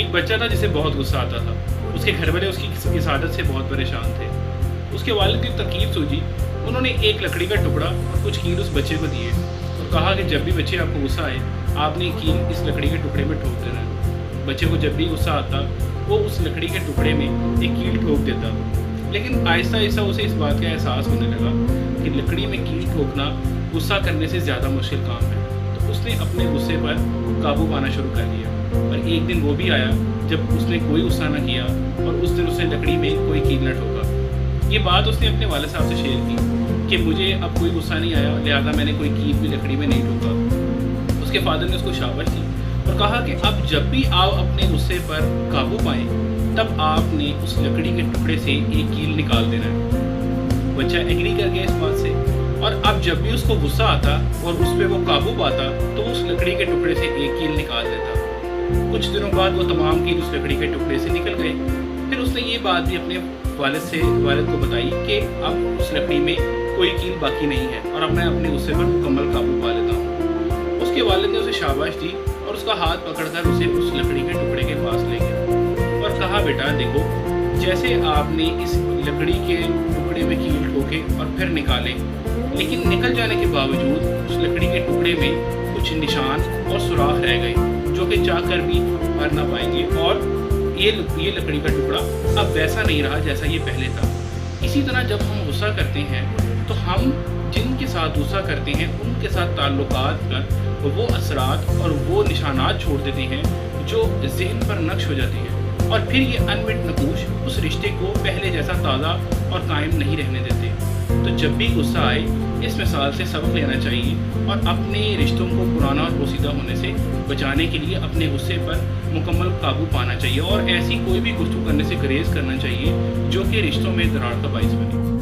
एक बच्चा था जिसे बहुत गुस्सा आता था। उसके घर वाले उसकी इस आदत से बहुत परेशान थे। उसके वालिद की तरकीब सूझी। उन्होंने एक लकड़ी का टुकड़ा और कुछ कील उस बच्चे को दिए और कहा कि जब भी बच्चे आपको गुस्सा आए, आपने कील इस लकड़ी के टुकड़े में ठोक देना है। बच्चे को जब भी गुस्सा आता, वो उस लकड़ी के टुकड़े में एक कील ठोक देता। लेकिन आहिस्ता आहिस्ता उसे इस बात का एहसास होने लगा कि लकड़ी में कील ठोकना गुस्सा करने से ज़्यादा मुश्किल काम है। तो उसने अपने गुस्से पर काबू पाना शुरू कर लिया। और एक दिन वो भी आया जब उसने कोई गुस्सा न किया और उस दिन उसने लकड़ी में कोई कील न ठोका। ये बात उसने अपने वालिद साहब से शेयर की कि मुझे अब कोई गुस्सा नहीं आया, लिहाजा मैंने कोई कील भी लकड़ी में नहीं ठोका। उसके फादर ने उसको शाबाश दी और कहा कि अब जब भी आप अपने गुस्से पर काबू पाएं, तब आपने उस लकड़ी के टुकड़े से एक कील निकाल देना है। बच्चा एग्री कर गया इस बात से और अब जब भी उसको गुस्सा आता और उस पर वो काबू पाता, तो उस लकड़ी के टुकड़े से एक कील निकाल देता। कुछ दिनों बाद वो तमाम कील उस लकड़ी के टुकड़े से निकल गए। फिर उसने ये बात भी अपने वालिद को बताई कि अब उस लकड़ी में कोई कील बाकी नहीं है और अब मैं अपने गुस्से पर मुकम्मल काबू पा लेता हूँ। उसके वालिद ने उसे शाबाश दी और उसका हाथ पकड़कर उसे उस लकड़ी के टुकड़े के पास ले गया और कहा, बेटा देखो, जैसे आपने इस लकड़ी के टुकड़े में कील ठोके और फिर निकाले, लेकिन निकल जाने के बावजूद उस लकड़ी के टुकड़े में कुछ निशान और सुराख रह गए जो कि चाह कर भी भर ना पाएंगे और ये लकड़ी का टुकड़ा अब वैसा नहीं रहा जैसा ये पहले था। इसी तरह जब हम गुस्सा करते हैं तो हम जिनके साथ गुस्सा करते हैं उनके साथ ताल्लुकात पर वो असरात और वो निशानात छोड़ देते हैं जो ज़हन पर नक्श हो जाते हैं और फिर ये अनमिट नकूश उस रिश्ते को पहले जैसा ताज़ा और कायम नहीं रहने देते। तो जब भी गुस्सा आए, इस मिसाल से सबक लेना चाहिए और अपने रिश्तों को पुराना और पोसीदा होने से बचाने के लिए अपने गुस्से पर मुकम्मल काबू पाना चाहिए और ऐसी कोई भी गुफ्तगू करने से गुरेज करना चाहिए जो कि रिश्तों में दरार का बाइस बने।